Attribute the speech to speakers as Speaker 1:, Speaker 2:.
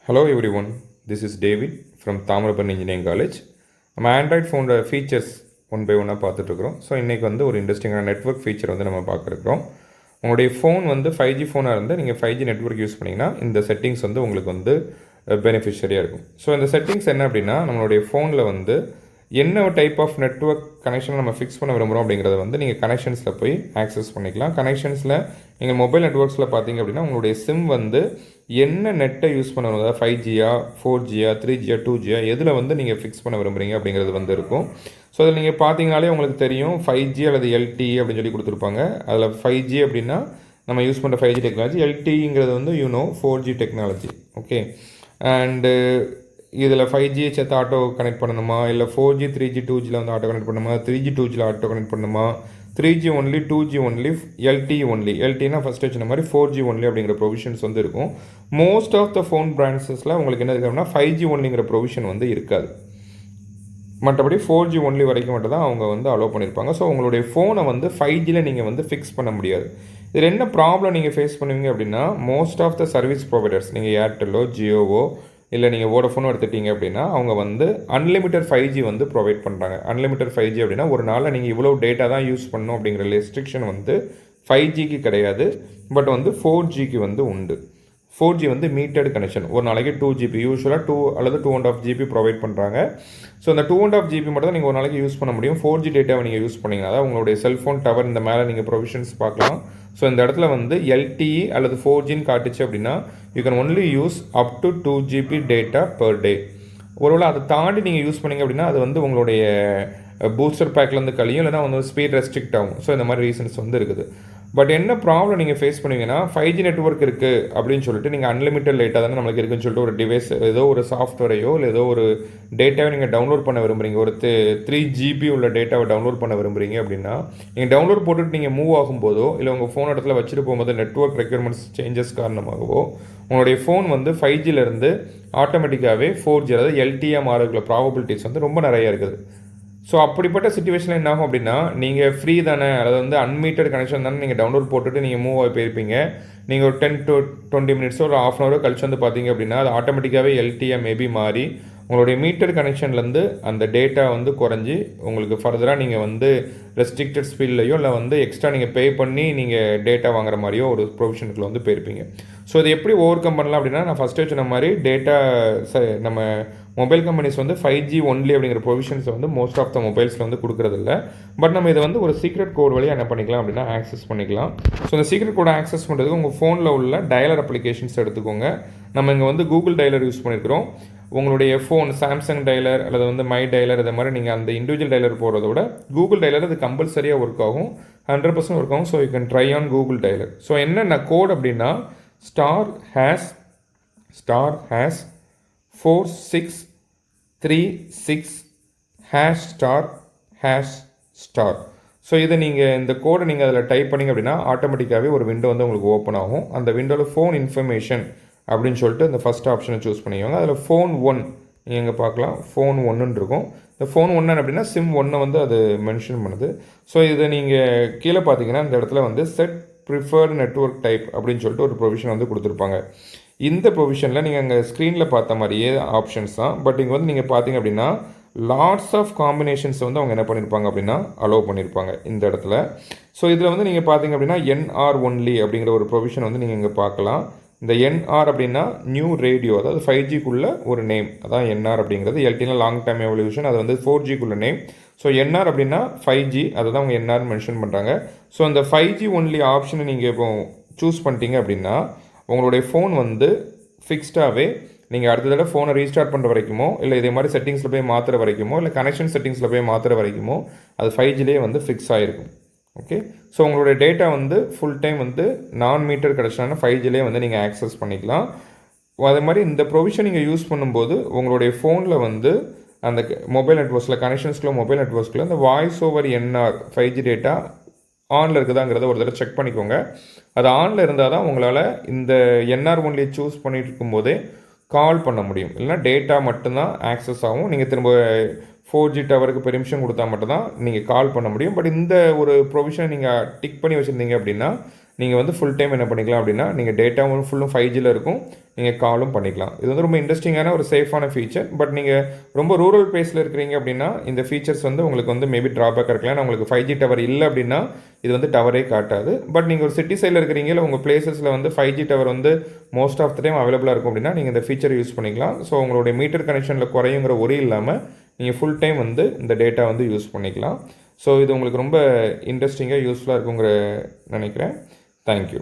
Speaker 1: Hello everyone, this is David from Tamarapan Engineering College. நம்ம Android ஃபோனோட features one by ஒன்னாக பார்த்துட்ருக்குறோம். So இன்றைக்கி வந்து ஒரு இன்ட்ரெஸ்டிங்கான நெட்ஒர்க் ஃபீச்சர் வந்து நம்ம பார்க்குறோம். உங்களுடைய ஃபோன் வந்து 5G ஃபோனாக இருந்தால் நீங்கள் 5G நெட்ஒர்க் யூஸ் பண்ணிங்கன்னா இந்த செட்டிங்ஸ் வந்து உங்களுக்கு வந்து பெனிஃபிஷரியாக இருக்கும். ஸோ இந்த செட்டிங்ஸ் என்ன அப்படின்னா, நம்மளுடைய ஃபோனில் வந்து என்ன டைப் ஆஃப் நெட்ஒர்க் கனெக்ஷன் நம்ம ஃபிக்ஸ் பண்ண விரும்புகிறோம் அப்படிங்கிறத வந்து நீங்கள் கனெக்ஷன்ஸில் போய் ஆக்சஸ் பண்ணிக்கலாம். கனெக்ஷன்ஸில் நீங்கள் மொபைல் நெட்ஒர்க்ஸில் பார்த்தீங்க அப்படின்னா உங்களுடைய சிம் வந்து என்ன நெட்டை யூஸ் பண்ண அதாவது 5Gயா 4Gயா 3Gயா 2Gயா எதில் வந்து நீங்கள் ஃபிக்ஸ் பண்ண விரும்புகிறீங்க அப்படிங்கிறது வந்து இருக்கும். ஸோ அதில் நீங்கள் பார்த்தீங்கனாலே உங்களுக்கு தெரியும் 5G அல்லது LTE அப்படின்னு சொல்லி கொடுத்துருப்பாங்க. அதில் 5G அப்படின்னா நம்ம யூஸ் பண்ணுற 5G டெக்னாலஜி, LTEங்கிறது வந்து 4G டெக்னாலஜி. ஓகே, அண்டு இதில் 5G சேர்த்து ஆட்டோ கனெக்ட் பண்ணணுமா, இல்லை 4G 3G 2Gயில் வந்து ஆட்டோ கனெக்ட் பண்ணணுமா, 3G 2Gயில் ஆட்டோ கனெக்ட் பண்ணணுமா, 3G only 2G only LTE only, LTEனா ஃபஸ்ட் வச்ச மாதிரி 4G ஒன்லி அப்படிங்கிற ப்ரொவிஷன்ஸ் வந்து இருக்கும். மோஸ்ட் ஆஃப் த ஃபோன் பிராண்ட்ஸில் உங்களுக்கு என்ன இருக்குன்னா 5G ஒன்லிங்கிற ப்ரொவிஷன் வந்து இருக்காது. மற்றபடி 4G ஒன்லி வரைக்கும் மட்டும் தான் அவங்க வந்து அலோவ் பண்ணியிருப்பாங்க. ஸோ உங்களுடைய ஃபோனை வந்து 5Gயில் நீங்கள் வந்து ஃபிக்ஸ் பண்ண முடியாது. இதில் என்ன ப்ராப்ளம் நீங்கள் ஃபேஸ் பண்ணுவீங்க அப்படின்னா, most of the service providers நீங்கள் ஏர்டெல்லோ ஜியோவோ இல்லை நீங்கள் வோடஃபோனும் எடுத்துட்டீங்க அப்படின்னா அவங்க வந்து அன்லிமிட்டட் 5G வந்து ப்ரொவைட் பண்ணுறாங்க. அன்லிமிட்டட் 5G அப்படின்னா ஒரு நாளில் நீங்கள் இவ்வளோ டேட்டா தான் யூஸ் பண்ணணும் அப்படிங்கிற ரெஸ்ட்ரிக்ஷன் வந்து 5Gக்கு கிடையாது. பட் வந்து 4Gக்கு வந்து உண்டு. 4G வந்து மீட்டட் கனெக்ஷன், ஒரு நாளைக்கு 2GB, யூஸ்வலாக 2 அல்லது 2.5 GB ப்ரொவைட் பண்ணுறாங்க. ஸோ அந்த 2.5 GB மட்டும் தான் நீங்கள் ஒரு நாளைக்கு யூஸ் பண்ண முடியும். 4G டேட்டாவை நீங்கள் யூஸ் பண்ணிங்கன்னா தான் உங்களுடைய செல்ஃபோன் டவர் இந்த மேலே நீங்கள் ப்ரொவிஷன்ஸ் பார்க்கலாம். ஸோ இந்த இடத்துல வந்து LTE அல்லது 4Gன்னு காட்டுச்சு அப்படின்னா you can only use up to 2GB data per day. ஒருவேளை அதை தாண்டி நீங்கள் யூஸ் பண்ணிங்க அப்படின்னா அது வந்து உங்களுடைய பூஸ்டர் பேக்லேருந்து கழியும், இல்லைனா வந்து ஸ்பீட் ரெஸ்ட்ரிக்ட் ஆகும். ஸோ இந்த மாதிரி ரீசன்ஸ் வந்து இருக்குது. பட் என்ன ப்ராப்ளம் நீங்கள் ஃபேஸ் பண்ணுவீங்கன்னா, 5G நெட்ஒர்க் இருக்குது அப்படின்னு சொல்லிட்டு நீங்கள் அன்லிமிட்டட் டேட்டா தானே நம்மளுக்கு இருக்குன்னு சொல்லிட்டு ஒரு டிவைஸ் ஏதோ ஒரு சாஃப்ட்வேரையோ இல்லை ஏதோ ஒரு டேட்டாவை நீங்கள் டவுன்லோட் பண்ண விரும்புகிறீங்க, ஒரு 3GB உள்ள டேட்டாவை டவுன்லோட் பண்ண விரும்புகிறீங்க அப்படின்னா நீங்கள் டவுன்லோட் போட்டுட்டு நீங்கள் மூவ் ஆகும்போதோ இல்லை உங்கள் ஃபோன் இடத்துல வச்சுட்டு போகும்போது நெட்ஒர்க் ரெக்யர்மெண்ட்ஸ் சேஞ்சஸ் காரணமாகவோ உங்களுடைய ஃபோன் வந்து 5Gலேருந்து ஆட்டோமேட்டிக்காகவே 4G அதாவது LTE மாறக்கூடிய ப்ராபபிலிட்டிஸ் வந்து ரொம்ப நிறையா இருக்குது. ஸோ அப்படிப்பட்ட சுச்சுவேஷனில் என்ன ஆகும் அப்படின்னா, நீங்கள் ஃப்ரீ தானே, அதாவது வந்து அன்மீட்டட் கனெக்ஷன் தானே, நீங்கள் டவுன்லோட் போட்டுட்டு நீங்கள் மூவ் ஆகி போயிருப்பீங்க. நீங்கள் ஒரு 10 to 20 மினிட்ஸோ ஒரு ½ hour கழிச்சு வந்து பார்த்தீங்க அப்படின்னா அது ஆட்டோமேட்டிக்காகவே LTE மேபி மாறி உங்களுடைய மீட்டர் கனெக்ஷன்லேருந்து அந்த டேட்டா வந்து குறைஞ்சி உங்களுக்கு ஃபர்தராக நீங்கள் வந்து ரெஸ்ட்ரிக்டட் ஸ்பீட்லையோ இல்லை வந்து எக்ஸ்ட்ரா நீங்கள் பே பண்ணி நீங்கள் டேட்டா வாங்குற மாதிரியோ ஒரு ப்ரொவிஷனுக்குள்ள வந்து போயிருப்பீங்க. ஸோ இது எப்படி ஓவர் கம் பண்ணலாம் அப்படின்னா, நான் ஃபஸ்ட்டு சொன்ன மாதிரி டேட்டா நம்ம மொபைல் கம்பெனிஸ் வந்து 5G ஒன்லி அப்படிங்கிற ப்ரொவிஷன்ஸை வந்து மோஸ்ட் ஆஃப் த மொபைல்ஸில் வந்து கொடுக்குறதில்ல. பட் நம்ம இதை வந்து ஒரு சீக்ரெட் கோட் வழியாக என்ன பண்ணிக்கலாம் அப்படின்னா ஆக்சஸ் பண்ணிக்கலாம். ஸோ இந்த சீக்ரெட் கோடை ஆக்சஸ் பண்ணுறதுக்கு உங்கள் ஃபோனில் உள்ள டயலர் அப்ளிகேஷன்ஸ் எடுத்துக்கோங்க. நம்ம இங்கே வந்து கூகுள் டயலர் யூஸ் பண்ணியிருக்கிறோம். உங்களுடைய ஃபோன் சாம்சங் டயலர் அல்லது வந்து மை டயலர் இதை மாதிரி நீங்கள் அந்த இண்டிவிஜுவல் டயலர் போகிறத விட கூகுள் டயலர் அது கம்பல்சரியாக ஒர்க் ஆகும், 100% ஒர்க் ஆகும். So you can try on Google dialler. So என்னென்ன கோட் அப்படின்னா *## 4636#*#*. ஸோ இதை நீங்கள் இந்த கோடை நீங்கள் அதில் டைப் பண்ணிங்க அப்படின்னா ஆட்டோமேட்டிக்காகவே ஒரு விண்டோ வந்து உங்களுக்கு ஓப்பன் ஆகும். அந்த விண்டோவில் ஃபோன் இன்ஃபர்மேஷன் அப்படின்னு சொல்லிட்டு இந்த ஃபஸ்ட் ஆப்ஷனை சூஸ் பண்ணிக்கோங்க. அதில் ஃபோன் 1 நீங்கள் எங்கே பார்க்கலாம், ஃபோன் 1ன்னு இருக்கும். இந்த ஃபோன் 1 அப்படின்னா சிம் 1 வந்து அது மென்ஷன் பண்ணுது. ஸோ இதை நீங்கள் கீழே பார்த்தீங்கன்னா இந்த இடத்துல வந்து செட் ப்ரிஃபர்டு நெட்ஒர்க் டைப் அப்படின்னு சொல்லிட்டு ஒரு ப்ரொவிஷன் வந்து கொடுத்துருப்பாங்க. இந்த ப்ரொவிஷனில் நீங்கள் அங்கே ஸ்க்ரீனில் பார்த்த மாதிரியே ஆப்ஷன்ஸ் தான். பட் இங்கே வந்து நீங்கள் பார்த்தீங்க அப்படின்னா லாட்ஸ் ஆஃப் காம்பினேஷன்ஸ் வந்து அவங்க என்ன பண்ணியிருப்பாங்க அப்படின்னா அலோவ் பண்ணியிருப்பாங்க இந்த இடத்துல. ஸோ இதில் வந்து நீங்கள் பார்த்தீங்க அப்படின்னா NR ஒன்லி அப்படிங்கிற ஒரு ப்ரொவிஷன் வந்து நீங்கள் இங்கே பார்க்கலாம். இந்த NR அப்படின்னா நியூ ரேடியோ, அதாவது 5Gக்குள்ள ஒரு நேம், அதான் NR அப்படிங்கிறது. LTEனா லாங் டைம் எவல்யூஷன், அது வந்து 4Gக்குள்ள நேம். ஸோ NR அப்படின்னா 5G, அதை தான் அவங்க NR மென்ஷன் பண்ணுறாங்க. ஸோ அந்த 5G ஒன்லி ஆப்ஷனை நீங்கள் இப்போ சூஸ் பண்ணிட்டீங்க அப்படின்னா உங்களுடைய ஃபோன் வந்து ஃபிக்ஸ்டாகவே நீங்கள் அடுத்த தடவை ஃபோனை ரீஸ்டார்ட் பண்ணுற வரைக்குமோ இல்லை இதே மாதிரி செட்டிங்ஸில் போய் மாற்றுற வரைக்குமோ இல்லை கனெக்ஷன் செட்டிங்ஸில் போய் மாற்றுற வரைக்குமோ அது 5Gலேயே வந்து ஃபிக்ஸ் ஆகிருக்கும். ஓகே, ஸோ உங்களுடைய டேட்டா வந்து ஃபுல் டைம் வந்து நான் மீட்டர் கிடச்சினா 5Gலேயே வந்து நீங்கள் ஆக்சஸ் பண்ணிக்கலாம். அதே மாதிரி இந்த ப்ரொவிஷன் நீங்கள் யூஸ் பண்ணும்போது உங்களுடைய ஃபோனில் வந்து அந்த மொபைல் நெட்ஒர்க்ஸில் கனெக்ஷன்ஸ்க்குள்ள மொபைல் நெட்ஒர்க்ஸில் இந்த voice over NR 5G data ஆனில் இருக்குதாங்கிறத ஒரு தடவை செக் பண்ணிக்கோங்க. அது ஆனில் இருந்தால் தான் உங்களால் இந்த NR ஒன்லி சூஸ் பண்ணிட்டு இருக்கும்போதே கால் பண்ண முடியும். இல்லைனா டேட்டா மட்டும்தான் ஆக்சஸ் ஆகும். நீங்கள் திரும்ப 4G டவருக்கு பெர்மிஷன் கொடுத்தா மட்டும்தான் நீங்கள் கால் பண்ண முடியும். பட் இந்த ஒரு ப்ரொவிஷனை நீங்கள் டிக் பண்ணி வச்சுருந்தீங்க அப்படின்னா நீங்கள் வந்து ஃபுல் டைம் என்ன பண்ணிக்கலாம் அப்படின்னா நீங்கள் டேட்டாவும் ஃபுல்லும் 5Gயில் இருக்கும், நீங்கள் காலும் பண்ணிக்கலாம். இது வந்து ரொம்ப இன்ட்ரெஸ்டிங்கான ஒரு சேஃபான ஃபீச்சர். பட் நீங்கள் ரொம்ப ரூரல் பிளேஸில் இருக்கிறீங்க அப்படின்னா இந்த ஃபீச்சர்ஸ் வந்து உங்களுக்கு வந்து மேபி ட்ராபேக்காக இருக்கலாம். ஏன்னா உங்களுக்கு 5G டவர் இல்லை அப்படின்னா இது வந்து டவரே காட்டாது. பட் நீங்கள் ஒரு சிட்டி சைடில் இருக்கிறீங்க, இல்லை உங்கள் பிளேசஸில் வந்து 5G டவர் வந்து மோஸ்ட் ஆஃப் த டைம் அவைலபிளாக இருக்கும் அப்படின்னா நீங்கள் இந்த ஃபீச்சரை யூஸ் பண்ணிக்கலாம். ஸோ உங்களுடைய மீட்டர் கனெக்ஷனில் குறையுங்கிற ஒரே இல்லாமல் நீங்கள் ஃபுல் டைம் வந்து இந்த டேட்டா வந்து யூஸ் பண்ணிக்கலாம். ஸோ இது உங்களுக்கு ரொம்ப இன்ட்ரெஸ்டிங்காக யூஸ்ஃபுல்லாக இருக்குங்கிற நினைக்கிறேன். தேங்க்யூ.